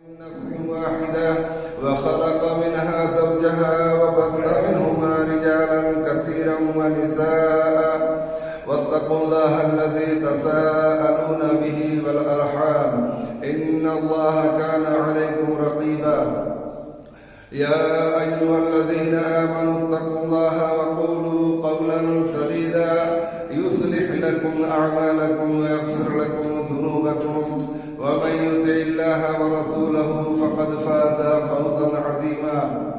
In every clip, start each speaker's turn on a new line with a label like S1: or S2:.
S1: نفس واحدة وخلق منها زوجها وبث منهما رجالا كثيرا ونساء واتقوا الله الذي تساءلون به والأرحام إن الله كان عليكم رقيبا يا أيها الذين آمنوا اتقوا الله وقولوا قولا سديدا يصلح لكم أعمالكم ويغفر لكم ذنوبكم ومن يطع الله ورسوله فقد فاز فوزا عظيما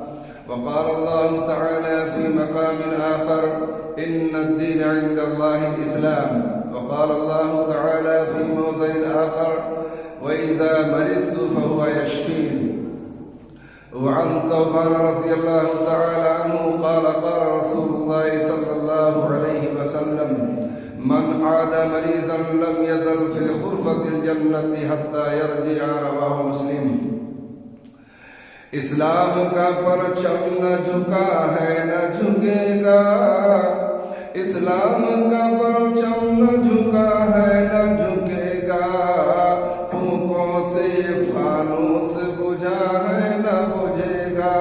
S1: وقال الله تعالى في مقام آخر إن الدين عند الله الإسلام وقال الله تعالى في موضع آخر وإذا مرضت فهو يشفين وعن ثوبان رضي الله تعالى عنه قال قال رسول الله صلى الله عليه وسلم من عاد مريضا لم يزل في خرفة الجنة حتى يرجع رواه مسلم اسلام کا پرچم نہ جھکا ہے نہ جھکے گا اسلام کا پرچم نہ جھکا ہے نہ جھکے گا پھونکوں سے فانوس بجھا ہے نہ بجھے گا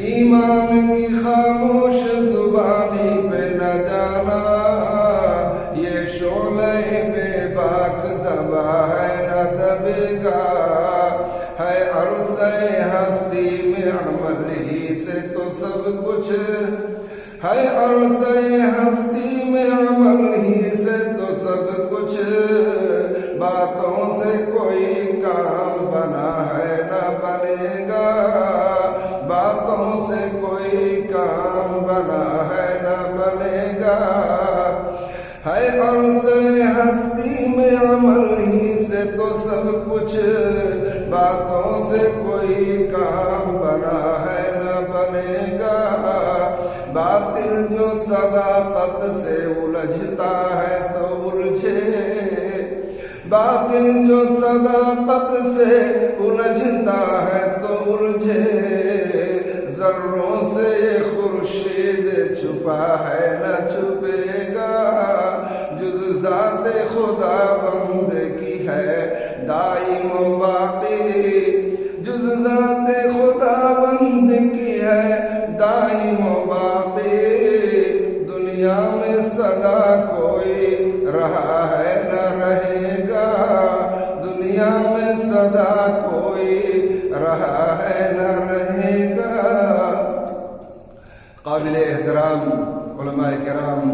S1: ایمان کی خاموش زبانی پہ نہ جانا یہ شعلہ بے باک دبا ہے نہ دبے گا ہے عرصہ ہستی میں عمل ہی سے تو سب کچھ ہے عرصہ ہستی میں عمل ہی سے تو سب کچھ باتوں سے کوئی کام بنا ہے نہ بنے گا باتوں سے کوئی کام بنا ہے نہ بنے گا ہے عرصہ ہستی میں عمل ہی سے تو سب کچھ باتوں سے کوئی کام بنا ہے نہ بنے گا باطل جو صداقت سے الجھتا ہے تو الجھے باطل جو صداقت سے الجھتا ہے تو الجھے ذروں سے خورشید چھپا ہے نہ چھپے گا جز ذات خدا بند کی ہے دائم و باقی جز ذات خدا بند کی ہے دائم و باقی دنیا میں سدا کوئی رہا ہے نہ رہے گا دنیا میں سدا کوئی رہا ہے نہ رہے گا قابل احترام علماء کرام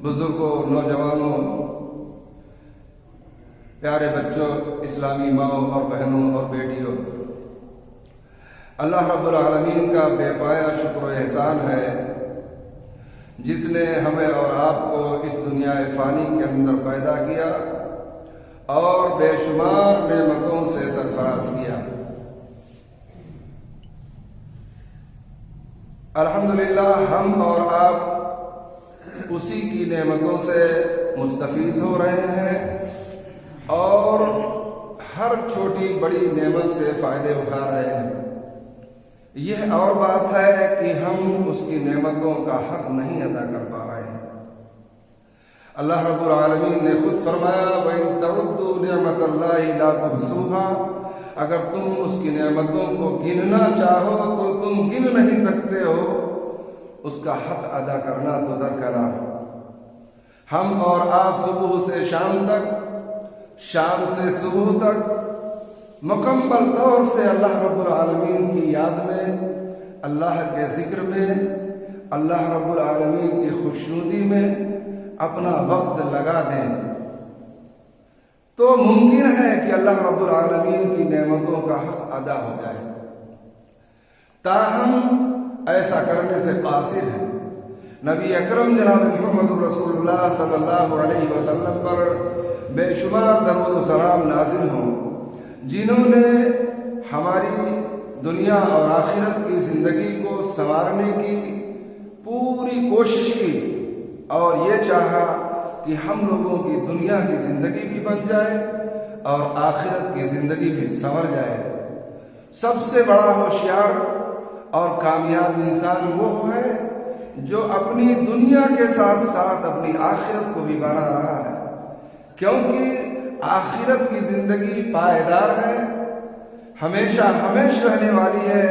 S1: بزرگوں نوجوانوں پیارے بچوں اسلامی ماؤں اور بہنوں اور بیٹیوں اللہ رب العالمین کا بے پایا شکر و احسان ہے جس نے ہمیں اور آپ کو اس دنیا فانی کے اندر پیدا کیا اور بے شمار نعمتوں سے سرفراز کیا الحمدللہ ہم اور آپ اسی کی نعمتوں سے مستفید ہو رہے ہیں اور ہر چھوٹی بڑی نعمت سے فائدے اٹھا رہے ہیں یہ اور بات ہے کہ ہم اس کی نعمتوں کا حق نہیں ادا کر پا رہے ہیں اللہ رب العالمین نے خود فرمایا وَإِن تَعُدُّوا نِعْمَةَ اللَّهِ لَا تُحْصُوهَا اگر تم اس کی نعمتوں کو گننا چاہو تو تم گن نہیں سکتے ہو اس کا حق ادا کرنا تو درکنار ہم اور آپ صبح سے شام تک شام سے صبح تک مکمل طور سے اللہ رب العالمین کی یاد میں اللہ کے ذکر میں اللہ رب العالمین کی خوشنودی میں اپنا وقت لگا دیں تو ممکن ہے کہ اللہ رب العالمین کی نعمتوں کا حق ادا ہو جائے تاہم ایسا کرنے سے قاصر ہے نبی اکرم جناب محمد رسول اللہ صلی اللہ علیہ وسلم پر بے شمار درود و سلام نازل ہوں جنہوں نے ہماری دنیا اور آخرت کی زندگی کو سنوارنے کی پوری کوشش کی اور یہ چاہا کہ ہم لوگوں کی دنیا کی زندگی بھی بن جائے اور آخرت کی زندگی بھی سنور جائے سب سے بڑا ہوشیار اور کامیاب انسان وہ ہے جو اپنی دنیا کے ساتھ ساتھ اپنی آخرت کو بھی بنا رہا ہے کیونکہ آخرت کی زندگی پائیدار ہے ہمیشہ ہمیشہ رہنے والی ہے،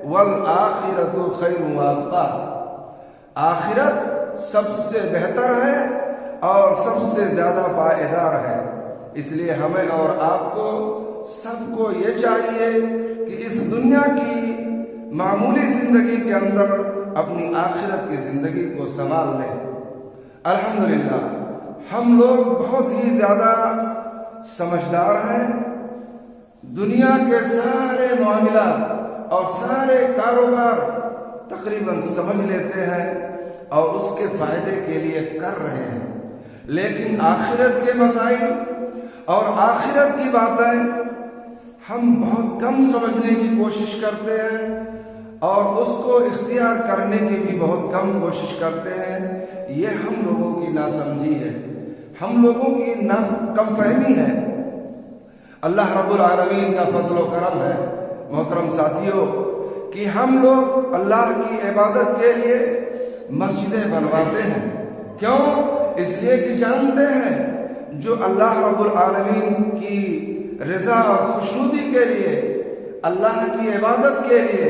S1: والآخرۃ خیر وابقیٰ، آخرت سب سے بہتر ہے اور سب سے زیادہ پائیدار ہے۔ اس لیے ہمیں اور آپ کو سب کو یہ چاہیے کہ اس دنیا کی معمولی زندگی کے اندر اپنی آخرت کی زندگی کو سنبھال لیں۔ الحمدللہ ہم لوگ بہت ہی زیادہ سمجھدار ہیں، دنیا کے سارے معاملات اور سارے کاروبار تقریباً سمجھ لیتے ہیں اور اس کے فائدے کے لیے کر رہے ہیں، لیکن آخرت کے مسائل اور آخرت کی باتیں ہم بہت کم سمجھنے کی کوشش کرتے ہیں اور اس کو اختیار کرنے کی بھی بہت کم کوشش کرتے ہیں۔ یہ ہم لوگوں کی ناسمجھی ہے، ہم لوگوں کی کم فہمی ہے۔ اللہ رب العالمین کا فضل و کرم ہے محترم ساتھیوں کہ ہم لوگ اللہ کی عبادت کے لیے مسجدیں بنواتے ہیں۔ کیوں؟ اس لیے کہ جانتے ہیں جو اللہ رب العالمین کی رضا اور خوشنودی کے لیے، اللہ کی عبادت کے لیے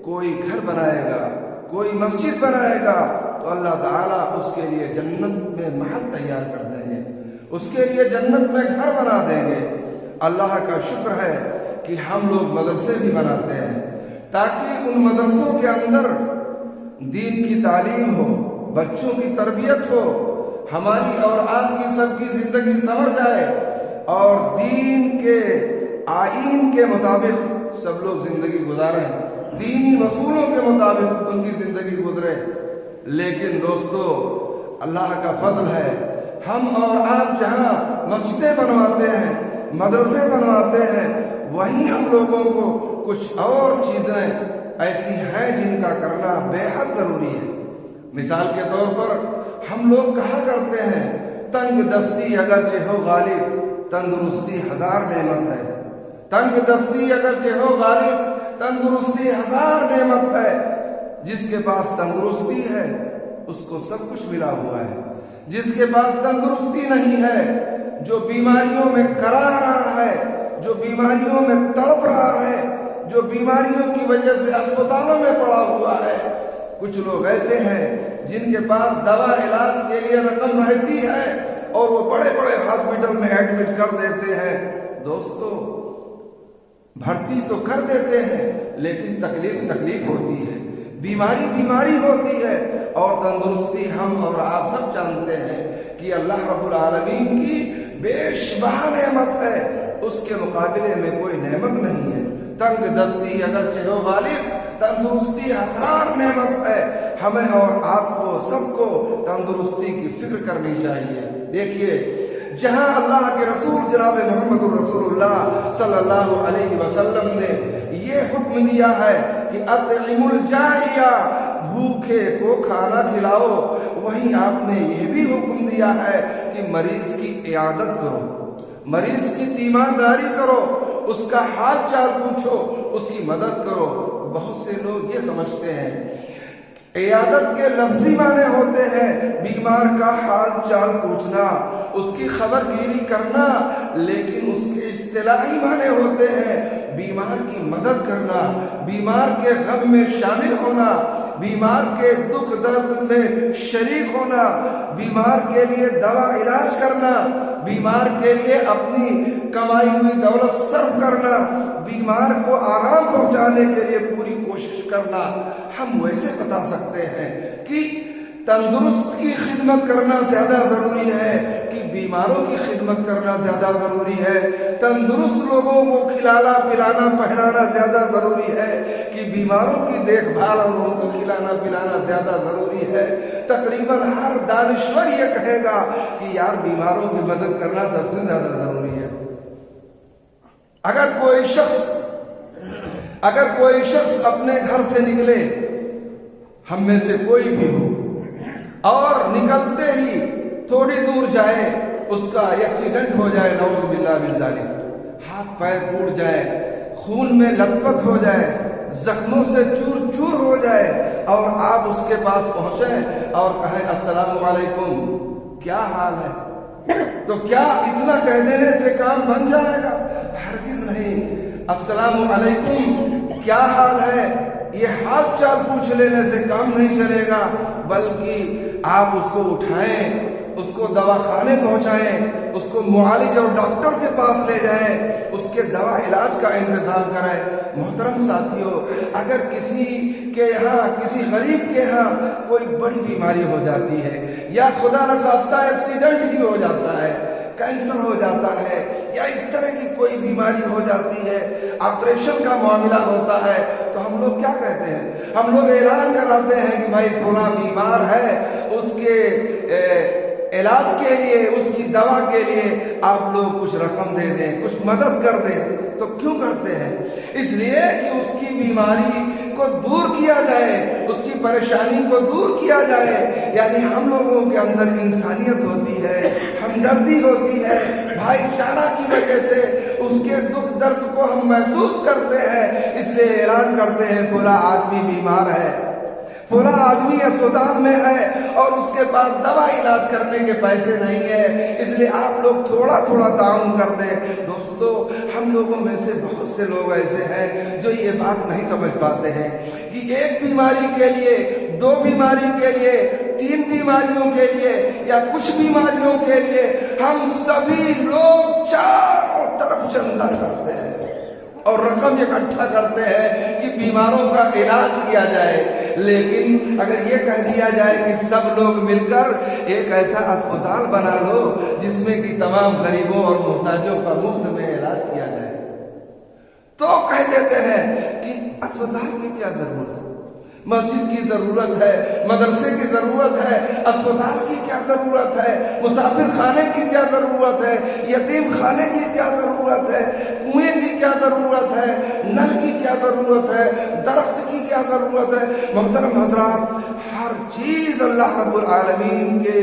S1: کوئی گھر بنائے گا، کوئی مسجد بنائے گا تو اللہ تعالیٰ اس کے لیے جنت میں محل تیار کر دیں گے، اس کے لیے جنت میں گھر بنا دیں گے۔ اللہ کا شکر ہے کہ ہم لوگ مدرسے بھی بناتے ہیں تاکہ ان مدرسوں کے اندر دین کی تعلیم ہو، بچوں کی تربیت ہو، ہماری اور آپ کی سب کی زندگی سنور جائے اور دین کے آئین کے مطابق سب لوگ زندگی گزاریں، دینی اصولوں کے مطابق ان کی زندگی گزرے۔ لیکن دوستو اللہ کا فضل ہے، ہم اور آپ جہاں مسجدیں بنواتے ہیں، مدرسے بنواتے ہیں، وہیں ہم لوگوں کو کچھ اور چیزیں ایسی ہیں جن کا کرنا بے حد ضروری ہے۔ مثال کے طور پر ہم لوگ کہا کرتے ہیں تنگ دستی اگرچہ ہو غالب، تندرستی ہزار نعمت ہے۔ تنگ دستی اگرچہ ہو غالب، تندرستی ہزار نعمت ہے۔ جس کے پاس تندرستی ہے اس کو سب کچھ ملا ہوا ہے، جس کے پاس تندرستی نہیں ہے، جو بیماریوں میں کرا رہا ہے، جو بیماریوں میں تڑپ رہا ہے، جو بیماریوں کی وجہ سے اسپتالوں میں پڑا ہوا ہے۔ کچھ لوگ ایسے ہیں جن کے پاس دوا علاج کے لیے رقم رہتی ہے اور وہ بڑے بڑے ہاسپٹل میں ایڈمٹ کر دیتے ہیں۔ دوستو بھرتی تو کر دیتے ہیں لیکن تکلیف ہوتی ہے، بیماری ہوتی ہے، اور تندرستی ہم اور آپ سب جانتے ہیں کہ اللہ رب العالمین کی بے شمار نعمت ہے، اس کے مقابلے میں کوئی نعمت نہیں ہے۔ تنگ دستی اگرچہ ہو غالب، تندرستی ہزار نعمت ہے۔ ہمیں اور آپ کو سب کو تندرستی کی فکر کرنی چاہیے۔ دیکھیے جہاں اللہ کے رسول جناب محمد الرسول اللہ صلی اللہ علیہ وسلم نے یہ حکم دیا ہے کہ اطعم الجائع، بھوکے کو کھانا کھلاؤ، وہیں آپ نے یہ بھی حکم دیا ہے کہ مریض کی عیادت کرو، مریض کی تیمارداری کرو، اس کا حال چال پوچھو، اس کی مدد کرو۔ بہت سے لوگ یہ سمجھتے ہیں عیادت کے لفظی معنی ہوتے ہیں بیمار کا حال چال پوچھنا، اس کی خبر گیری کرنا، لیکن اس کے اصطلاحی معنی ہوتے ہیں بیمار کی مدد کرنا، بیمار کے غم میں شامل ہونا، بیمار کے دکھ درد میں شریک ہونا، بیمار کے لیے دوا علاج کرنا، بیمار کے لیے اپنی کمائی ہوئی دولت صرف کرنا، بیمار کو آرام پہنچانے کے لیے پوری کوشش کرنا۔ ہم ویسے بتا سکتے ہیں کہ تندرست کی خدمت کرنا زیادہ ضروری ہے کہ بیماروں کی خدمت کرنا زیادہ ضروری ہے، تندرست لوگوں کو کھلانا پلانا پہنانا زیادہ ضروری ہے کہ بیماروں کی دیکھ بھال اور ان کو کھلانا پلانا زیادہ ضروری ہے۔ تقریباً ہر دانشور یہ کہے گا کہ یار بیماروں کی مدد کرنا سب سے زیادہ ضروری ہے۔ اگر کوئی شخص اپنے گھر سے نکلے، ہم میں سے کوئی بھی ہو، اور نکلتے ہی تھوڑی دور جائے، اس کا ایکسیڈنٹ ہو جائے، نعوذ باللہ من ذالک، ہاتھ پیر ٹوٹ جائے، خون میں لت پت ہو جائے، زخموں سے چور چور ہو جائے، اور آپ اس کے پاس پہنچیں اور کہیں السلام علیکم، کیا حال ہے، تو کیا اتنا کہہ دینے سے کام بن جائے گا؟ ہرگز نہیں۔ अस्सलामु अलैकुम, क्या हाल है, ये हाल चाल पूछ लेने से काम नहीं चलेगा, बल्कि आप उसको उठाएं, उसको दवाखाने पहुंचाएं, उसको मुआलिज और डॉक्टर के पास ले जाएं, उसके दवा इलाज का इंतजाम कराएं। मोहतरम साथियों, अगर किसी के यहाँ, किसी गरीब के यहाँ कोई बड़ी बीमारी हो जाती है, या खुदा न खास्ता एक्सीडेंट ही हो जाता है, कैंसर हो जाता है, या इस तरह की कोई बीमारी हो जाती है, ऑपरेशन का मामला होता है, तो हम लोग क्या कहते हैं? हम लोग ऐलान कराते हैं कि भाई फलां बीमार है, उसके इलाज के लिए, उसकी दवा के लिए आप लोग कुछ रकम दे दें, कुछ मदद कर दें। तो क्यों करते हैं? इसलिए कि उसकी बीमारी को दूर किया जाए, उसकी परेशानी को दूर किया जाए। यानी हम लोगों के अंदर इंसानियत होती है, हमदर्दी होती है, भाईचारा की वजह से उसके दुख दर्द को हम महसूस करते हैं, इसलिए ऐलान करते हैं फला आदमी बीमार है, फला आदमी अस्पताल में है और उसके पास दवा इलाज करने के पैसे नहीं है, इसलिए आप लोग थोड़ा थोड़ा ताउन कर दें। दोस्तों, हम लोगों में से बहुत से लोग ऐसे हैं जो ये बात नहीं समझ पाते हैं कि एक बीमारी के लिए, दो बीमारी के लिए, तीन बीमारियों के लिए या कुछ बीमारियों के लिए हम सभी लोग चारों तरफ चंदा करते हैं और रकम इकट्ठा करते हैं कि बीमारों का इलाज किया जाए। लेकिन अगर ये कह दिया जाए कि सब लोग मिलकर एक ऐसा अस्पताल बना लो जिसमें कि तमाम गरीबों और मोहताजों का मुफ्त में इलाज किया जाए, तो कह देते हैं कि अस्पताल की क्या जरूरत है, मस्जिद की जरूरत है, मदरसे की जरूरत है, अस्पताल की क्या जरूरत है, मुसाफिर खाने की क्या जरूरत है, यतीम खाने की क्या जरूरत है, कुएं की क्या जरूरत है, नल की क्या जरूरत है, दरख्त की क्या जरूरत है। मोहतरम हजरात, हर चीज अल्लाह रब्बुल आलमीन के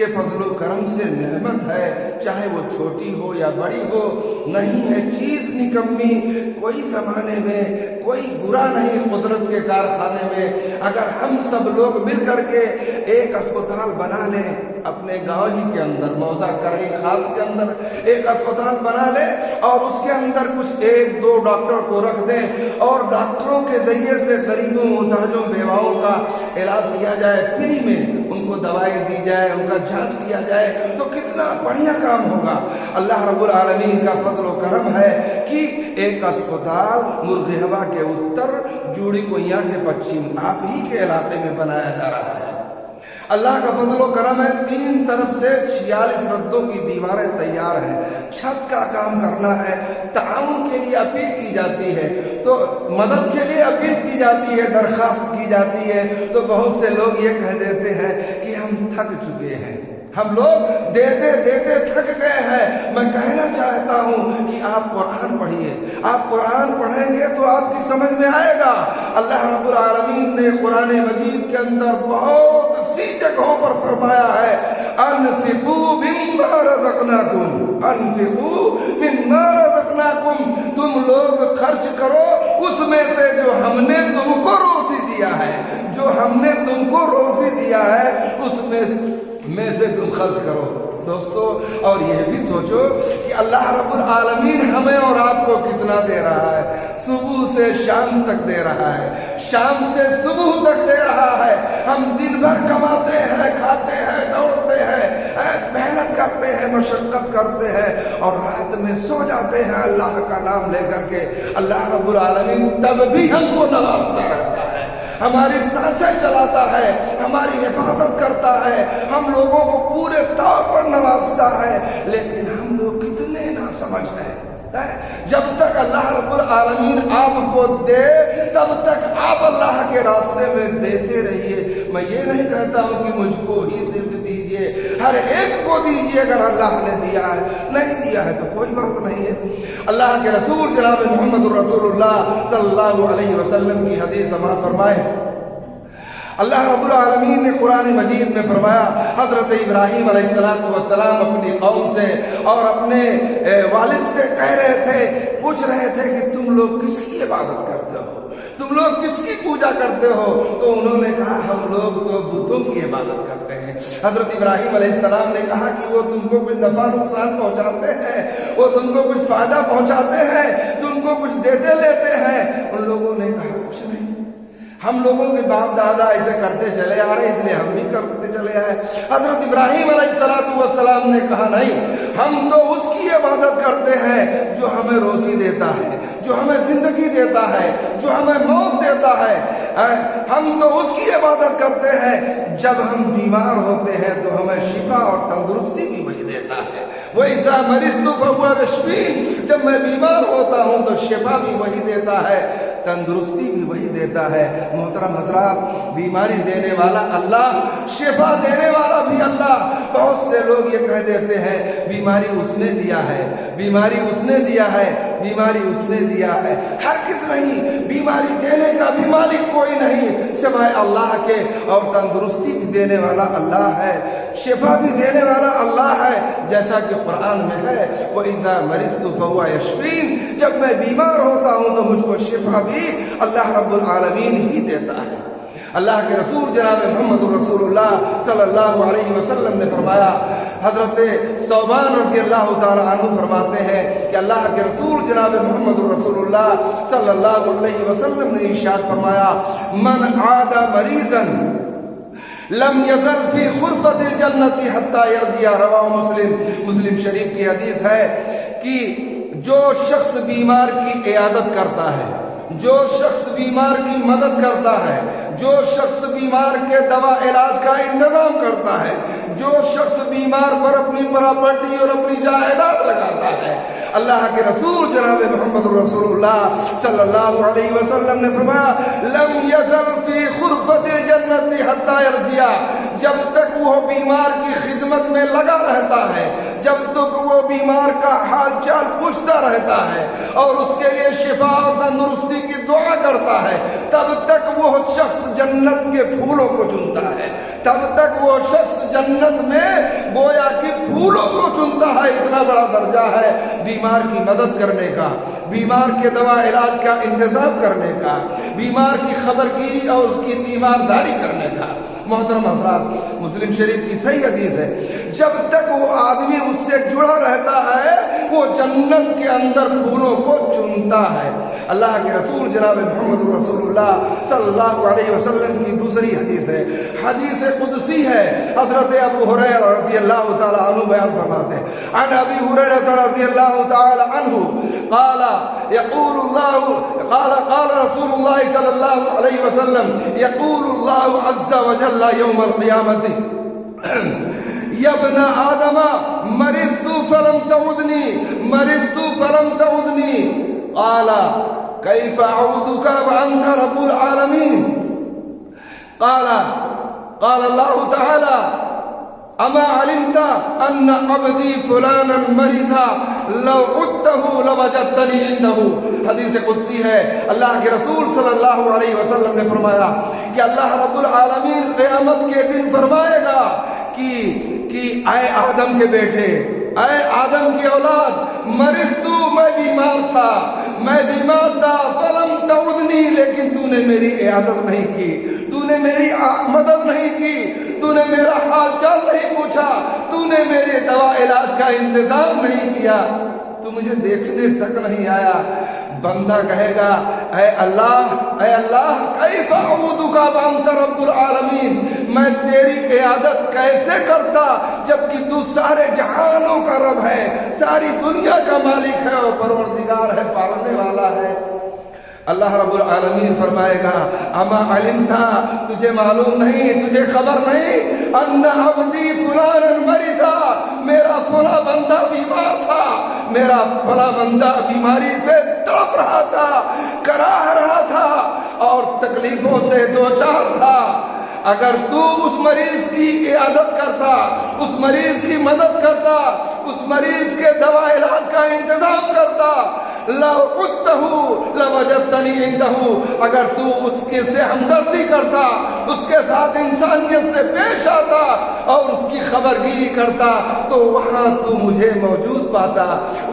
S1: फजलो करम से नेमत है, चाहे वो छोटी हो या बड़ी हो, नहीं है चीज निकम्मी। कोई जमाने में कोई बुरा नहीं कुदरत के कारखाने में। अगर हम सब लोग मिल करके एक अस्पताल बना लें अपने गांव ही के अंदर, मौजा करही खास के अंदर एक अस्पताल बना ले और उसके अंदर कुछ एक दो डॉक्टर को रख दें और डॉक्टरों के जरिए से गरीबों, मोहताजों, बेवाओं का इलाज किया जाए, फ्री में उनको दवाएं दी जाए, उनका जांच किया जाए, तो कितना बढ़िया काम होगा। अल्लाह रब्बुल आलमीन का फजल व करम है कि एक अस्पताल मुर्गिहवा के उत्तर, जूड़ी कोइया के पश्चिम, आप ही के इलाके में बनाया जा रहा है। अल्लाह का फजल व करम है, तीन तरफ से 46 रद्दों की दीवारें तैयार हैं, छत का काम करना है, ताउन के लिए अपील की जाती है, तो मदद के लिए अपील की जाती है, दरखास्त की जाती है, तो बहुत से लोग ये कह देते हैं कि हम थक चुके हैं, हम लोग देते देते थक गए हैं। मैं कहना चाहता हूँ कि आप कुरान पढ़िए, आप कुरान पढ़ेंगे तो आपकी समझ में आएगा। अल्लाह रब्बुल आलमीन ने कुरान मजीद के अंदर बहुत सी जगहों पर फरमाया है, अनफिकू मिम्मा रज़क़नाकुम, अनफिकू मिम्मा रज़क़नाकुम, तुम लोग खर्च करो उसमें से जो हमने तुमको रोज़ी दिया है, जो हमने तुमको रोज़ी दिया है उसमें से तुम खर्च करो। दोस्तों, और यह भी सोचो कि अल्लाह रब्बुल आलमीन हमें और आपको कितना दे रहा है, सुबह से शाम तक दे रहा है, शाम से सुबह तक दे रहा है। हम दिन भर कमाते हैं, खाते हैं, दौड़ते हैं, मेहनत करते हैं, मशक्कत करते हैं और रात में सो जाते हैं अल्लाह का नाम लेकर के। अल्लाह रब्बुल आलमीन तब भी हमको नवाजता रहता है, हमारी सांसें चलाता है, हमारी हिफाजत करता है, हम लोगों को पूरे तौर पर नवाजता है। लेकिन हम लोग कितने ना समझ हैं। जब तक अल्लाह रब्बुल आलमीन आपको दे तब तक आप अल्लाह के रास्ते में देते रहिए। मैं ये नहीं कहता हूँ कि मुझको ही सिर्फ दीजिए, हर एक को दीजिए अगर अल्लाह ने दिया है, नहीं दिया है तो कोई बात नहीं है। अल्लाह के रसूल जनाब मोहम्मद रसूलुल्लाह सल्लल्लाहु अलैहि वसल्लम की हदीस समाअत फरमाए। अल्लाह रब्बुल आलमीन ने कुरान मजीद में फरमाया, हज़रत इब्राहीम अलैहिस्सलातु वस्सलाम अपनी कौम से और अपने वालिद से कह रहे थे, पूछ रहे थे कि तुम लोग किसकी इबादत करते हो, तुम लोग किसकी पूजा करते हो? तो उन्होंने कहा हम लोग तो बुतों की इबादत करते हैं। हजरत इब्राहीम अलैहिस्सलाम ने कहा कि वो तुमको कुछ नफा नुकसान पहुंचाते हैं, वो तुमको कुछ फायदा पहुंचाते हैं, तुम उनको कुछ देते लेते हैं? उन लोगों ने कहा कुछ नहीं, हम लोगों के बाप दादा ऐसे करते चले आ रहे इसलिए हम भी करते चले आए। हजरत इब्राहीम अलैहिस्सलाम ने कहा नहीं, हम तो उसकी इबादत करते हैं जो हमें रोजी देता है, जो हमें जिंदगी देता है, जो हमें मौत देता है। हम तो उसकी इबादत करते हैं जब हम बीमार होते हैं तो हमें शिफा और तंदुरुस्ती भी वही देता है। वो इज़ा मरिज़्तु फहुव यशफीन, जब मैं बीमार होता हूँ तो शिफा भी वही देता है, तंदुरुस्ती भी वही देता है। मोहतरम हज़रात, बीमारी देने वाला अल्लाह, शिफा देने वाला भी अल्लाह। बहुत से लोग ये कह देते हैं बीमारी उसने दिया है, बीमारी उसने दिया है, बीमारी उसने दिया है। हरगिज़ नहीं, बीमारी देने का भी मालिक कोई नहीं सिवाय अल्लाह के, और तंदुरुस्ती भी देने वाला अल्लाह है, शिफा भी देने वाला अल्लाह है। जैसा कि कुरान में है, वो इज़ा मरिज़्तु फहुव यशफीन, जब मैं बीमार होता हूँ तो मुझको शिफा भी अल्लाह रब्बुल आलमीन ही देता है। अल्लाह के रसूल जनाब मोहम्मद रसूलुल्लाह सल्लल्लाहु अलैहि वसल्लम ने फरमाया, हजरत सौबान रज़ी अल्लाह ताला अन्हु फरमाते हैं कि अल्लाह के रसूल जनाब मोहम्मद रसूलुल्लाह सल्लल्लाहु अलैहि वसल्लम ने इरशाद फरमाया, मन आदा मरीजन लम यज़ल फी खुरफतिल जन्नति हत्ता यरजिया। रवाह मुस्लिम, मुस्लिम शरीफ की हदीस है कि जो शख्स बीमार की इयादत करता है, जो शख्स बीमार की मदद करता है, जो शख्स बीमार के दवा इलाज का इंतजाम करता है, जो शख्स बीमार पर अपनी प्रॉपर्टी और अपनी जायदाद लगाता है, अल्लाह के रसूल जनाब मोहम्मद रसूलुल्लाह सल्लल्लाहु अलैहि वसल्लम ने फरमाया, लम यज़ल फी खुरफतिल जन्नति हत्ता यरजिया, जब तक वो बीमार की खिदमत में लगा रहता है, जब तक वो बीमार का हाल चाल पूछता रहता है और उसके लिए शिफा और तंदुरुस्ती की दुआ करता है, तब तक वो शख्स जन्नत के फूलों को चुनता है, तब तक वो शख्स जन्नत में गोया कि फूलों को चुनता है। इतना बड़ा दर्जा है बीमार की मदद करने का, बीमार के दवा इलाज का इंतजाम करने का, बीमार की खबरगिरी और उसकी तीमारदारी करने का। मोहतरम हज़रात, मुस्लिम शरीफ की सही हदीस है, जब तक वो आदमी उससे जुड़ा रहता है वो जन्नत के अंदर फूलों को चुनता है। अल्लाह के रसूल जनाब मोहम्मद रसूलुल्लाह सल्लल्लाहु अलैहि वसल्लम की दूसरी हदीस है, हदीस कुदसी है। हज़रत अबू हुरैरा रज़ियल्लाहु ताला अन्हु बयान फरमाते हैं, अन अबी हुरैरा रज़ियल्लाहु ताला अन्हु क़ाल यक़ूलुल्लाहु क़ाल रसूलुल्लाह सल्लल्लाहु अलैहि वसल्लम यक़ूलुल्लाहु अज़्ज़ा व जल्ला यौमल क़ियामति यब्ना आदमा मरिज़्तु फलम तउदनी, मरिज़्तु फलम तउदनी, क़ाला कैफ़ अऊदुका व अंत रब्बुल आलमीन, क़ाला क़ाल अल्लाहु तआला अमा अलिमता अन्ना अब्दी फुलानन मरिज़ा लौ उद्तहु लवजदतनी इंदहु। हदीस कुदसी है, अल्लाह के रसूल सल्लल्लाहु अलैहि वसल्लम ने फरमाया कि अल्लाह रब्बुल आलमीन क़यामत के दिन फरमाएगा कि आए आदम के बेटे, आए आदम की औलाद, मरिज़तु, मैं बीमार था, मैं बीमार था, फलम तउदनी, लेकिन तूने मेरी इयादत नहीं की, तूने मेरी मदद नहीं की, तूने मेरा हाल चाल नहीं पूछा, तूने मेरे दवा इलाज का इंतजाम नहीं किया, तू मुझे देखने तक नहीं आया। बंदा कहेगा, ऐ अल्लाह कैफ़ अऊदुका व अंत रब्बुल आलमीन, मैं तेरी इयादत कैसे करता जबकि तू सारे जहानों का रब है, सारी दुनिया का मालिक है और परवरदिगार है, पालने वाला है। अल्लाह रब्बुल आलमीन फरमाएगा, अमा अलिमता, तुझे मालूम नहीं, तुझे खबर नहीं, अन्ना अब्दी फुलानन मरिज़ा, मेरा फला बंदा बीमार था, मेरा फला बंदा बीमारी से तड़प रहा था, कराह रहा था और तकलीफों से दो चार था। अगर तू उस मरीज की इयादत करता, उस मरीज की मदद करता, उस मरीज के दवा इलाज का इंतजाम करता, अगर तू उसके से हमदर्दी करता, उसके साथ इंसानियत से पेश आता और उसकी खबरगिरी करता, तो वहां तू मुझे मौजूद पाता,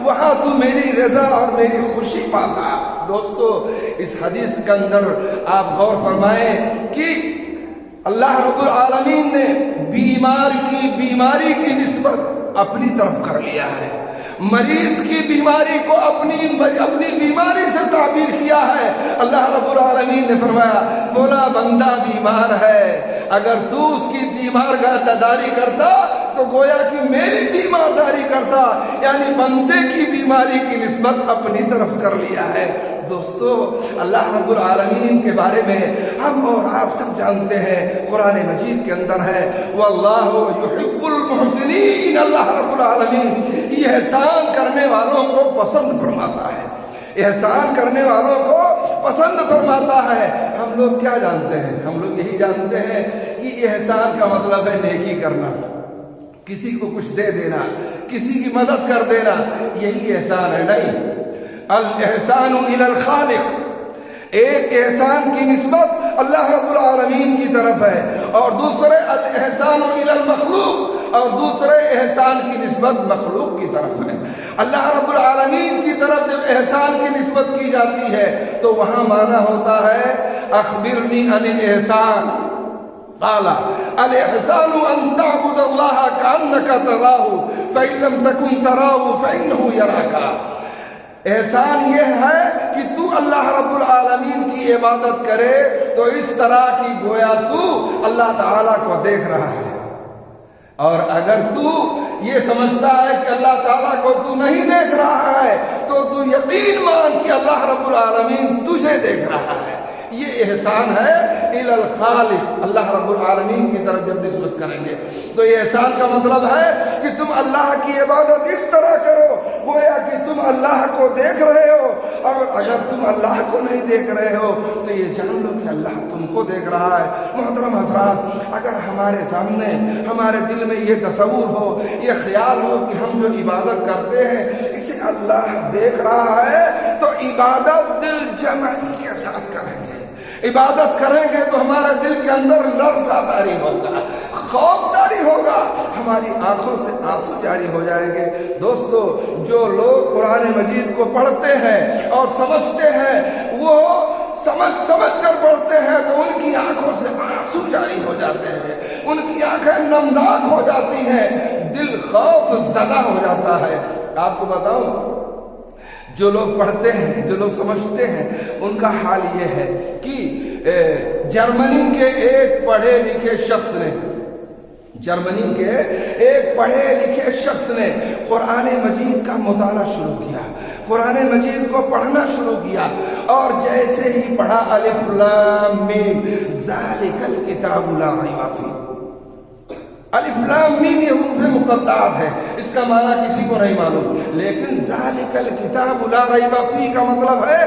S1: वहां तू मेरी रजा और मेरी खुशी पाता। दोस्तों, इस हदीस के अंदर आप गौर फरमाएं कि अल्लाह रब्बुल आलमीन ने बीमार की बीमारी की निस्बत अपनी तरफ कर लिया है। مریض کی بیماری کو اپنی بیماری سے تعبیر کیا ہے۔ اللہ رب العالمین نے فرمایا فلاں بندہ بیمار ہے، اگر تو اس کی تیمار کا تداری کرتا تو گویا کہ میری تیمارداری کرتا، یعنی بندے کی بیماری کی نسبت اپنی طرف کر لیا ہے۔ دوستو، اللہ رب العالمین کے بارے میں ہم اور آپ سب جانتے ہیں، قرآن مجید کے اندر ہے واللہ یحب المحسنین، اللہ رب العالمین یہ احسان کرنے والوں کو پسند فرماتا ہے، احسان کرنے والوں کو پسند فرماتا ہے۔ ہم لوگ کیا جانتے ہیں؟ ہم لوگ یہی جانتے ہیں کہ احسان کا مطلب ہے نیکی کرنا، کسی کو کچھ دے دینا، کسی کی مدد کر دینا، یہی احسان ہے۔ نہیں، الاحسان الی الخالق، ایک احسان کی نسبت اللہ رب العالمین کی طرف ہے، اور دوسرے الاحسان الی المخلوق، اور دوسرے احسان کی نسبت مخلوق کی طرف ہے۔ اللہ رب العالمین کی طرف جب احسان کی نسبت کی جاتی ہے تو وہاں معنی ہوتا ہے اخبرنی عن الاحسان، قال الاحسان ان تعبد اللہ کأنک تراہ فإن لم تکن تراہ فإنہ یراک۔ احسان یہ ہے کہ تو اللہ رب العالمین کی عبادت کرے تو اس طرح کی گویا تو اللہ تعالیٰ کو دیکھ رہا ہے، اور اگر تو یہ سمجھتا ہے کہ اللہ تعالیٰ کو تو نہیں دیکھ رہا ہے تو تو یقین مان کہ اللہ رب العالمین تجھے دیکھ رہا ہے۔ یہ احسان ہے الی الخالق، اللہ رب العالمین کی طرف جب نسبت کریں گے تو یہ احسان کا مطلب ہے کہ تم اللہ کی عبادت اس طرح کرو گویا کہ تم اللہ کو دیکھ رہے ہو، اور اگر تم اللہ کو نہیں دیکھ رہے ہو تو یہ جان لو کہ اللہ تم کو دیکھ رہا ہے۔ محترم حضرات، اگر ہمارے سامنے ہمارے دل میں یہ تصور ہو، یہ خیال ہو کہ ہم جو عبادت کرتے ہیں اسے اللہ دیکھ رہا ہے تو عبادت دل جمعی کے ساتھ کریں گے، عبادت کریں گے تو ہمارے دل کے اندر لرزہ طاری ہوگا، خوف طاری ہوگا، ہماری آنکھوں سے آنسو جاری ہو جائیں گے۔ دوستو، جو لوگ قرآن مجید کو پڑھتے ہیں اور سمجھتے ہیں، وہ سمجھ کر پڑھتے ہیں تو ان کی آنکھوں سے آنسو جاری ہو جاتے ہیں، ان کی آنکھیں نمناک ہو جاتی ہیں، دل خوف زدہ ہو جاتا ہے۔ آپ کو بتاؤں، جو لوگ پڑھتے ہیں، جو لوگ سمجھتے ہیں، ان کا حال یہ ہے کہ جرمنی کے ایک پڑھے لکھے شخص نے قرآن مجید کا مطالعہ شروع کیا، قرآن مجید کو پڑھنا شروع کیا، اور جیسے ہی پڑھا الف لام میم ذالک الکتاب لا ریب فیہ، الف لام میم یہ حروف مقطعات ہے، اس کا معنی کسی کو نہیں معلوم، لیکن ذالک الکتاب لا ریب فیہ کا مطلب ہے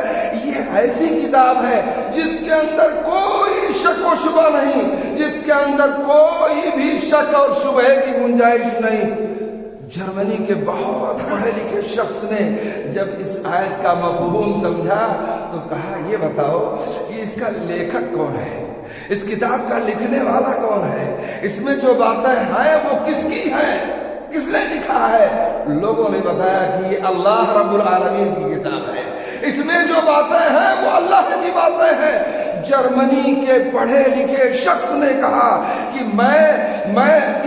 S1: یہ ایسی کتاب ہے جس کے اندر کوئی شک و شبہ نہیں، جس کے اندر کوئی بھی شک اور شبہ کی گنجائش نہیں۔ جرمنی کے بہت پڑھے لکھے شخص نے جب اس آیت کا مفہوم سمجھا تو کہا یہ بتاؤ کہ اس کا لیکھک کون ہے، اس کتاب کا لکھنے والا کون ہے، اس میں جو باتیں ہیں وہ کس کی ہیں، کس نے لکھا ہے؟ لوگوں نے بتایا کہ یہ اللہ رب العالمین کی کتاب ہے، اس میں جو باتیں ہیں وہ اللہ کی باتیں ہیں۔ جرمنی کے پڑھے لکھے شخص نے کہا کہ میں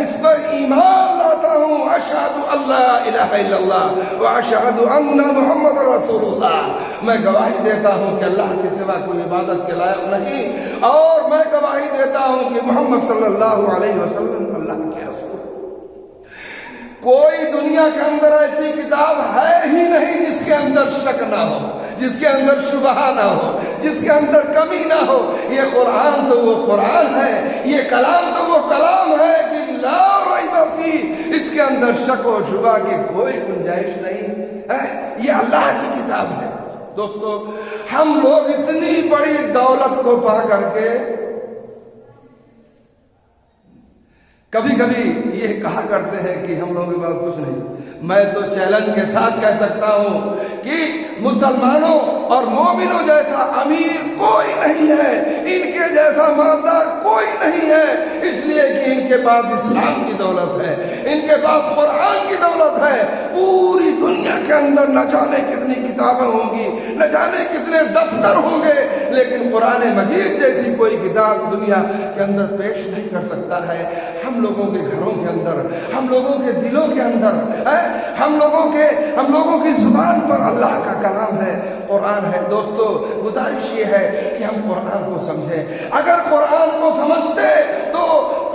S1: اس پر ایمان لاتا ہوں، اشہد ان لا الہ الا اللہ واشہد ان محمد رسول اللہ، میں گواہی دیتا ہوں کہ اللہ کے سوا کوئی عبادت کے لائق نہیں، اور میں گواہی دیتا ہوں کہ محمد صلی اللہ علیہ وسلم اللہ کے رسول۔ کوئی دنیا کے اندر ایسی کتاب ہے ہی نہیں جس کے اندر شک نہ ہو، جس کے اندر شبہ نہ ہو، جس کے اندر کمی نہ ہو۔ یہ قرآن تو وہ قرآن ہے، یہ کلام تو وہ کلام ہے کہ لا ریب فیہ، اس کے اندر شک و شبہ کی کوئی گنجائش نہیں، یہ اللہ کی کتاب ہے۔ دوستو، ہم لوگ اتنی بڑی دولت کو پا کر کے کبھی کبھی یہ کہا کرتے ہیں کہ ہم لوگوں کے پاس کچھ نہیں۔ میں تو چیلنج کے ساتھ کہہ سکتا ہوں کہ مسلمانوں اور مومنوں جیسا امیر کوئی نہیں ہے، ان کے جیسا مالدار کوئی نہیں ہے، اس لیے کہ ان کے پاس اسلام کی دولت ہے، ان کے پاس قرآن کی دولت ہے۔ پوری دنیا کے اندر نہ جانے کتنی किताबें होंगी, न जाने कितने दफ्तर होंगे, लेकिन कुरान मजीद जैसी कोई किताब दुनिया के अंदर पेश नहीं कर सकता है। हम लोगों के घरों के अंदर, हम लोगों के दिलों के अंदर है, हम लोगों की जुबान पर अल्लाह का कलाम है, कुरान है। दोस्तों, गुजारिश ये है कि हम कुरान को समझें। अगर कुरान को समझते तो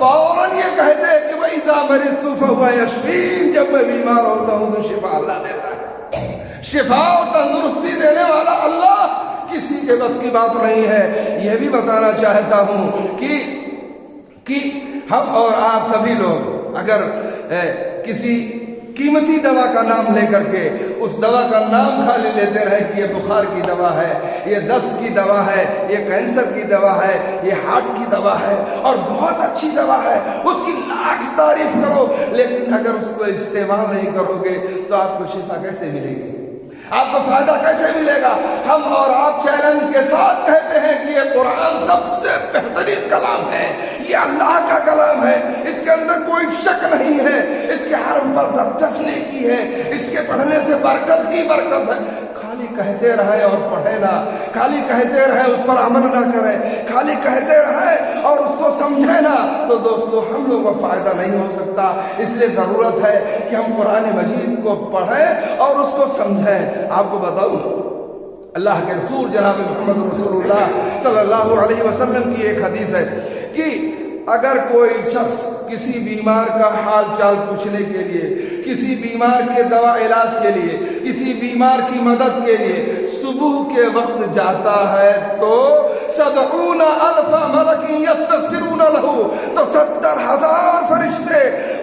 S1: फौरन ये कहते कि वही मरिस्तु फहुवा यशफीन, जब मैं बीमार होता हूँ तो शिफा अल्लाह देता है। शिफा और तंदुरुस्ती देने वाला अल्लाह, किसी के बस की बात नहीं है। यह भी बताना चाहता हूँ कि हम और आप सभी लोग अगर किसी कीमती दवा का नाम लेकर के उस दवा का नाम खाली लेते रहे कि ये बुखार की दवा है, ये दस्त की दवा है, ये कैंसर की दवा है, ये हार्ट की दवा है और बहुत अच्छी दवा है, उसकी लाख तारीफ करो, लेकिन अगर उसको इस्तेमाल नहीं करोगे तो आपको शिफा कैसे मिलेगी, आपको फायदा कैसे मिलेगा। हम और आप चैलेंज के साथ कहते हैं कि ये कुरान सबसे बेहतरीन कलाम है, ये अल्लाह का कलाम है, इसके अंदर कोई शक नहीं है, इसके हर्फ पर 10 नेकी है, इसके पढ़ने से बरकत ही बरकत है। खाली कहते रहे और पढ़े ना, खाली कहते रहे उस पर अमल ना करें, खाली कहते रहे और उसको समझे ना, तो दोस्तों हम लोगों को फायदा नहीं हो सकता। इसलिए जरूरत है कि हम कुरान मजीद को पढ़ें और उसको समझें। आपको बताऊं, अल्लाह के रसूल जनाब मोहम्मद रसूलुल्लाह सल्लल्लाहु अलैहि वसल्लम की एक हदीस है कि अगर कोई शख्स किसी बीमार का हाल चाल पूछने के लिए, किसी बीमार के दवा इलाज के लिए, किसी बीमार की मदद के लिए सुबह के वक्त जाता है तो 70,000 मलक यस्तग़फिरून लहू, तो 70,000 फरिश्ते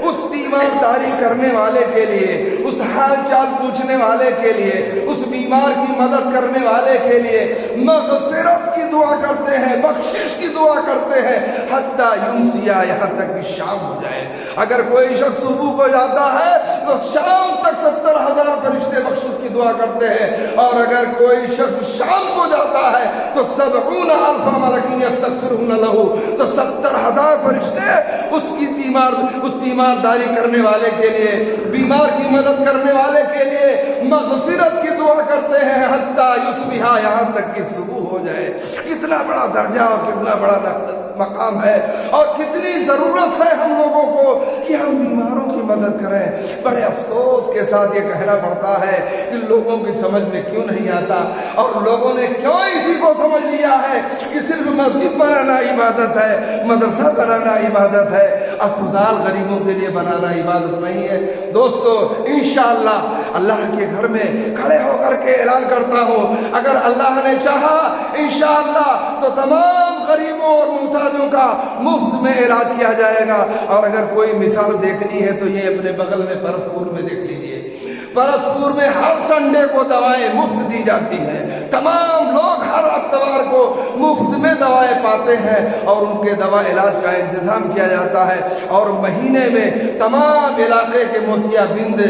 S1: उस तीमारदारी करने वाले के लिए, उस हाल चाल पूछने वाले के लिए, उस बीमार की मदद करने वाले के लिए मग़फ़िरत की दुआ करते हैं, बख्शिश की दुआ करते हैं, हत्ता युमसिया, यहाँ तक कि शाम हो जाए। अगर कोई शख्स सुबह को जाता है तो शाम तक 70,000 फरिश्ते बख्शिश की दुआ करते हैं, और अगर कोई शख्स शाम को जाता है तो 70,000 मलक यस्तग़फिरून लहू, तो 70,000 फरिश्ते उस तीमारदारी करने वाले के लिए, बीमार की मदद करने वाले के लिए मग़फ़िरत की दुआ करते हैं, हत्ता युस्बिहा, यहाँ तक कि सुबह हो जाए। कितना बड़ा दर्जा और कितना बड़ा मकाम है और कितनी जरूरत है हम लोगों को कि हम बीमारों की मदद करें। बड़े अफसोस के साथ ये कहना पड़ता है कि लोगों की समझ में क्यों नहीं आता, और लोगों ने क्यों इसी को समझ लिया है कि सिर्फ मस्जिद बनाना इबादत है, मदरसा बनाना इबादत है, अस्पताल गरीबों के लिए बनाना इबादत नहीं है। दोस्तों, इंशाअल्लाह अल्लाह के घर में खड़े होकर के ऐलान करता हूँ, अगर अल्लाह ने चाहा इंशाअल्लाह तो तमाम गरीबों और मुहताजों का मुफ्त में इलाज किया जाएगा। और अगर कोई मिसाल देखनी है तो ये अपने बगल में परसपुर में देख लीजिए। परसपुर में हर संडे को दवाएं मुफ्त दी जाती हैं, तमाम लोग हर इतवार को मुफ्त में दवाएं पाते हैं और उनके दवा इलाज का इंतजाम किया जाता है। और महीने में तमाम इलाके के मोतियाबिंद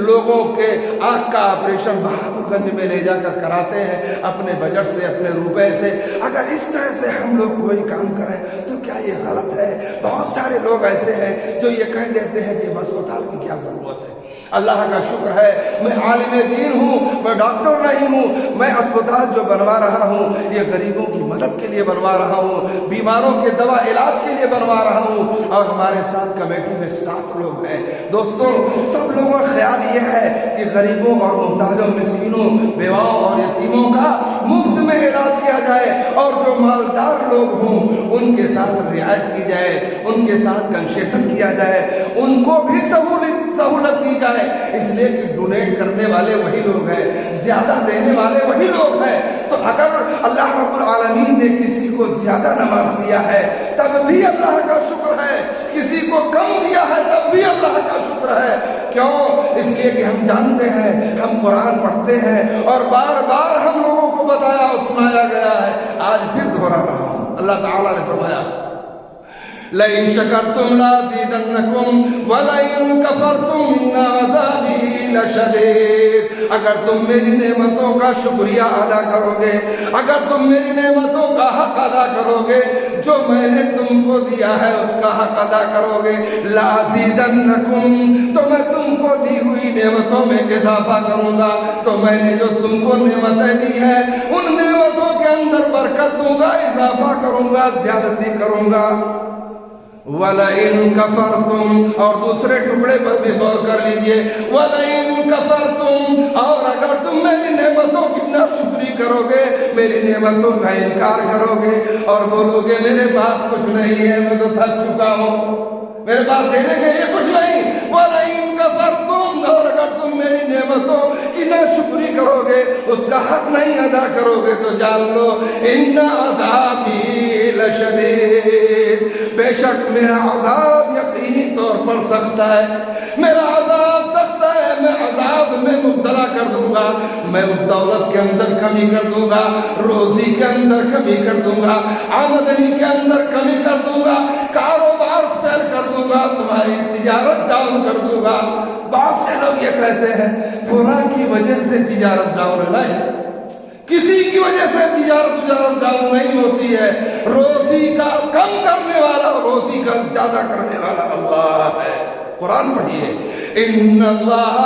S1: लोगों के आँख का ऑपरेशन बहादुरगंज में ले जाकर कराते हैं अपने बजट से, अपने रुपए से। अगर इस तरह से हम लोग कोई काम करें तो क्या ये गलत है? बहुत सारे लोग ऐसे हैं जो ये कह देते हैं कि अस्पताल की क्या जरूरत है। अल्लाह का शुक्र है मैं आलिम दीन हूँ, मैं डॉक्टर नहीं हूँ, मैं अस्पताल जो बनवा रहा हूँ ये गरीबों की मदद के लिए बनवा रहा हूँ, बीमारों के दवा इलाज के लिए बनवा रहा हूँ। और हमारे साथ कमेटी में 7 लोग हैं। दोस्तों, सब लोगों का ख्याल ये है कि गरीबों और मुहताजों, मिस्कीनों, बेवाओं और यतीमों का मुफ्त में इलाज किया जाए और जो मालदार लोग हों उनके साथ रियायत की जाए, उनके साथ कंसेशन किया जाए, उनको भी सहूलत दी जाए। इसलिए कि डोनेट करने वाले वही लोग हैं, ज्यादा देने वाले वही लोग हैं। तो अगर अल्लाह रब्बुल आलमीन ने किसी को ज्यादा नमाज दिया है तब भी अल्लाह का शुक्र है, किसी को कम दिया है तब भी अल्लाह का शुक्र है। क्यों? इसलिए कि हम जानते हैं, हम कुरान पढ़ते हैं और बार बार हम लोगों को बताया और सुनाया गया है। आज फिर दोहरा रहा हूं। अल्लाह ताला ने फरमाया لئن شکرتم لازیدنکم ولئن کفرتم ان عذابی لشدید۔ اگر تم میری نعمتوں کا شکریہ ادا کرو گے، اگر تم میری نعمتوں کا حق ادا کرو گے، جو میں نے تم کو دیا ہے اس کا حق ادا کرو گے، لازیدنکم، تو میں تم کو دی ہوئی نعمتوں میں اضافہ کروں گا۔ تو میں نے جو تم کو نعمتیں دی ہیں ان نعمتوں کے اندر برکت دوں گا، اضافہ کروں گا، زیادتی کروں گا۔ وَلَئِن كَفَرْتُمْ، اور دوسرے ٹکڑے پر بھی غور کر لیجئے، وَلَئِن كَفَرْتُمْ، اور اگر تم میری نعمتوں کی ناشکری کرو گے، میری نعمتوں کا انکار کرو گے اور بولو گے میرے پاس کچھ نہیں ہے، میں تو تھک چکا ہوں، میرے پاس دینے کے لیے کچھ نہیں، وَلَئِن كَفَرْتُمْ، اور اگر تم میری نعمتوں کی ناشکری کرو گے، اس کا حق نہیں ادا کرو گے، تو جان لو ان عذابی لشدید، بے شک میرا عذاب یقینی طور پر سخت ہے، میرا عذاب سخت ہے، میں عذاب میں مبتلا کر دوں گا، میں اس دولت کے اندر کمی کر دوں گا، روزی کے اندر کمی کر دوں گا، آمدنی کے اندر کمی کر دوں گا، کاروبار سیل کر دوں گا، تمہاری تجارت ڈاؤن کر دوں گا۔ بہت سے لوگ یہ کہتے ہیں فلاں کی وجہ سے تجارت ڈاؤن ہے، کسی کی وجہ سے تجارت ڈاؤن نہیں ہوتی ہے، روزی کا کم کرنے والا روزی کا زیادہ کرنے والا اللہ ہے۔ قرآن پڑھیے، ان اللہ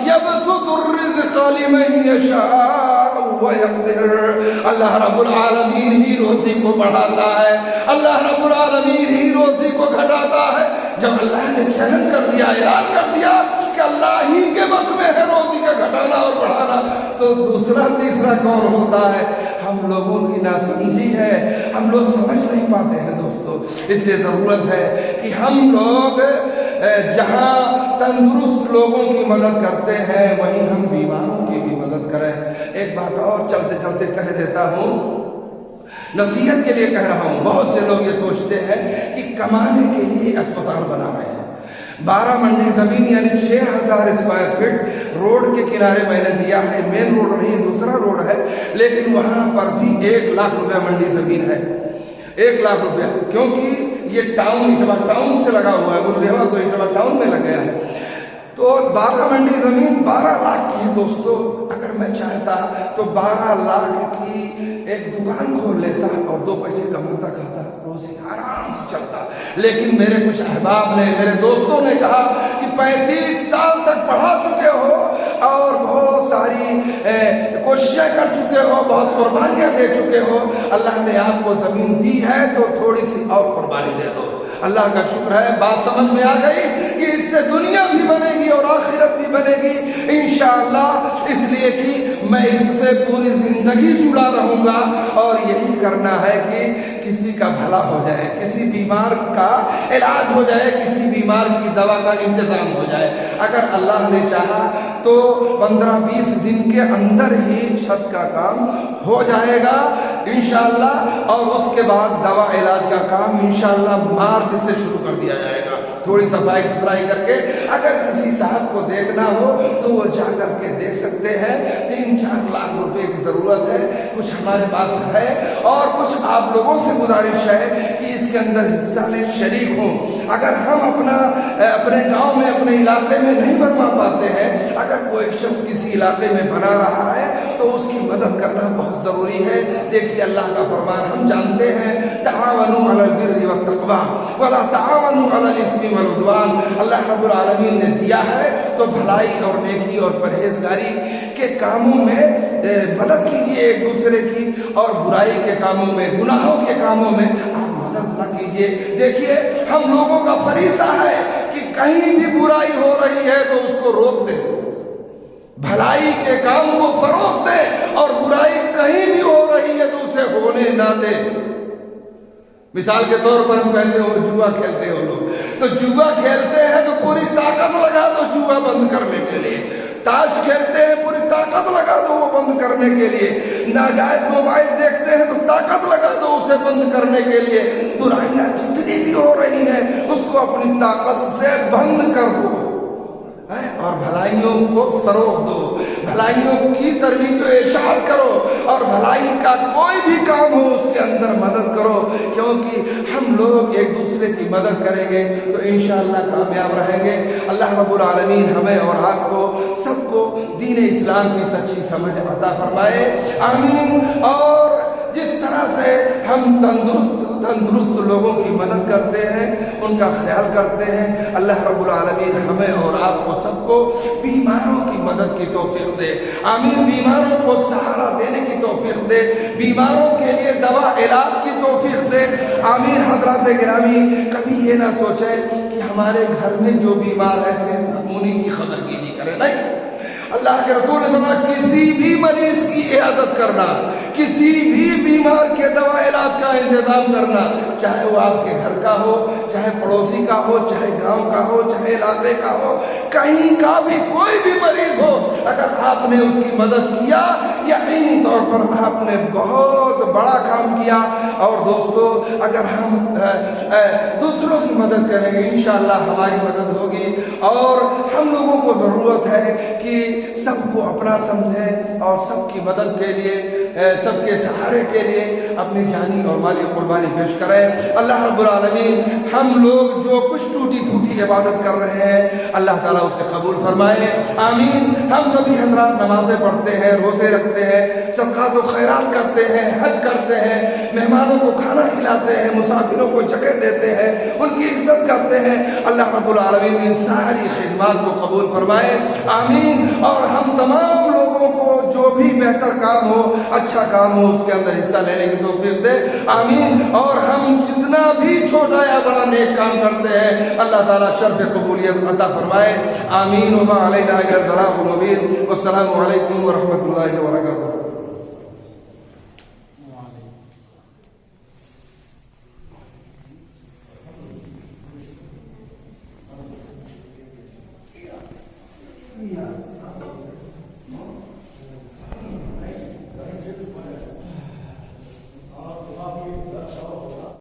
S1: یبسط الرزق لمن یشاء ویقدر، اللہ رب العالمین ہی روزی کو بڑھاتا ہے، اللہ رب العالمین ہی روزی کو گھٹاتا ہے۔ جب اللہ نے چیلنج کر دیا، اعلان کر دیا کہ اللہ ہی کے بس میں ہے روزی کا گھٹانا اور بڑھانا، تو دوسرا تیسرا کون ہوتا ہے؟ ہم لوگوں کی ناسمجھی ہے، ہم لوگ سمجھ نہیں پاتے ہیں دوستو۔ اس لیے ضرورت ہے کہ ہم لوگ جہاں تندرست لوگوں کی مدد کرتے ہیں وہیں ہم بیماروں کی بھی مدد کریں۔ ایک بات اور چلتے چلتے کہہ دیتا ہوں، نصیحت کے لیے کہہ رہا ہوں، بہت سے لوگ یہ سوچتے ہیں کہ کمانے کے لیے اسپتال بنا رہے ہیں۔ 12 منڈی زمین یعنی 6000 اسکوائر فٹ روڈ کے کنارے میں نے دیا ہے، مین روڈ نہیں دوسرا روڈ ہے، لیکن وہاں پر بھی 1 لاکھ روپے منڈی زمین ہے، 1 لاکھ روپے، کیونکہ یہ ٹاؤن سے لگا ہوا ہے، گردیوا تو اٹوا ٹاؤن میں لگ گیا ہے، تو 12 منڈی زمین 12 لاکھ کی ہے دوستو۔ اگر میں چاہتا تو 12 لاکھ کی ایک دکان کھول لیتا اور 2 پیسے کماتا کھاتا، روزی آرام سے چلتا، لیکن میرے کچھ احباب نے، میرے دوستوں نے کہا کہ 35 سال تک پڑھا چکے ہو اور بہت ساری کوششیں کر چکے ہو، بہت قربانیاں دے چکے ہو، اللہ نے آپ کو زمین دی ہے تو تھوڑی سی اور قربانی دے دو۔ اللہ کا شکر ہے بات سمجھ میں آ گئی کہ اس سے دنیا بھی بنے گی اور آخرت بھی بنے گی انشاءاللہ، اس لیے کہ میں اس سے پوری زندگی جڑا رہوں گا اور یہی کرنا ہے کہ کسی کا بھلا ہو جائے، کسی بیمار کا علاج ہو جائے، کسی بیمار کی دوا کا انتظام ہو جائے۔ اگر اللہ نے چاہا تو 15-20 دن کے اندر ہی چھت کا کام ہو جائے گا انشاءاللہ، اور اس کے بعد دوا علاج کا کام انشاءاللہ مارچ سے شروع کر دیا جائے گا، تھوڑی صفائی ستھرائی کر کے۔ اگر کسی صاحب کو دیکھنا ہو تو وہ جا کر کے دیکھ سکتے ہیں۔ 3-4 لاکھ روپے کی ضرورت ہے، کچھ ہمارے پاس ہے اور کچھ آپ لوگوں سے گزارش ہے کہ اس کے اندر حصہ لیں، شریک ہوں۔ اگر ہم اپنے گاؤں میں، اپنے علاقے میں نہیں بنوا پاتے ہیں، اگر کوئی شخص کسی علاقے میں بنا رہا ہے تو اس کی مدد کرنا بہت ضروری ہے۔ دیکھیے اللہ کا فرمان ہم جانتے ہیں، تعاونوا علی البر والتقوی ولا تعاونوا علی الاثم والعدوان۔ اللہ رب العالمین نے دیا ہے تو بھلائی اور نیکی اور پرہیزگاری کے کاموں میں مدد کیجیے ایک دوسرے کی، اور برائی کے کاموں میں، گناہوں کے کاموں میں آپ مدد نہ کیجیے۔ دیکھیے ہم لوگوں کا فریضہ ہے کہ کہیں بھی برائی ہو رہی ہے تو اس کو روک دیں، بھلائی کے کام کو فروغ دیں، اور برائی کہیں بھی ہو رہی ہے تو اسے ہونے نہ دیں۔ مثال کے طور پر ہم کہتے ہو جوا کھیلتے ہو لوگ، تو جوا کھیلتے ہیں تو پوری طاقت لگا دو جوا بند کرنے کے لیے، تاش کھیلتے ہیں پوری طاقت لگا دو وہ بند کرنے کے لیے، ناجائز موبائل دیکھتے ہیں تو طاقت لگا دو اسے بند کرنے کے لیے۔ برائیاں جتنی بھی ہو رہی ہیں اس کو اپنی طاقت سے بند کر دو اور بھلائیوں کو فروغ دو، بھلائیوں کی ترویج و ارشاد کرو، اور بھلائی کا کوئی بھی काम हो उसके अंदर मदद करो, क्योंकि हम लोग एक दूसरे की मदद करेंगे तो इंशाअल्लाह कामयाब रहेंगे। अल्लाह रब्बुल आलमीन हमें और आपको सबको दीन इस्लाम की सच्ची समझ अता फरमाए, आमीन। और जिस तरह से हम तंदुरुस्त लोगों की मदद करते हैं, उनका ख्याल करते हैं, अल्लाह रब्बुल आलमीन हमें और आपको सबको बीमारों की मदद की तौफीक दे, आमीन। बीमारों को सहारा देने की तौफीक दे, बीमारों के लिए दवा इलाज की तौफीक दे, आमीन। हज़रात गिरामी, कभी ये ना सोचें कि हमारे घर में जो बीमार है सिर्फ उन्हीं की खबरगिरी करें, नहीं। अल्लाह के रसूल ने फरमाया किसी भी मरीज की इयादत करना, किसी भी बीमार के दवा इलाज का इंतजाम करना, चाहे वो आपके घर का हो, चाहे पड़ोसी का हो, चाहे गांव का हो, चाहे इलाके का हो, कहीं का भी कोई भी मरीज हो, अगर आपने उसकी मदद किया, यकीनी तौर पर आपने बहुत बड़ा काम किया। और दोस्तों, अगर हम दूसरों की मदद करेंगे, इंशाअल्लाह हमारी मदद होगी। और हम लोगों को ज़रूरत है कि सबको अपना समझें और सबकी मदद के लिए, सबके सहारे के लिए अपनी जानी और माली कुर्बानी पेश करें। अल्लाह रब्बुल आलमीन हम लोग जो कुछ टूटी फूटी इबादत कर रहे हैं, अल्लाह ताला उसे कबूल फरमाए, आमीन। हम सभी हजरात नमाजें पढ़ते हैं, रोज़े रखते हैं, सदक़ात व खैरात करते हैं, हज करते हैं, मेहमानों को खाना खिलाते हैं, मुसाफिरों को जगह देते हैं, उनकी इज्जत करते हैं। अल्लाह रब्बुल आलमीन इन सारी खिदमात को कबूल फरमाए, आमीन। और हम तमाम लोगों को जो भी बेहतर काम हो, अच्छा काम हो, उसके अंदर हिस्सा लेने की तौफीक दे, आमीन। और हम जितना भी छोटा या बड़ा नेक काम करते हैं, अल्लाह ताला शर्फ कबूलियत अता फरमाए, आमीन। वमा अलैना इल्लल बलागुल मुबीन। वस्सलामु अलैकुम व रहमतुल्लाहि व बरकातुहू।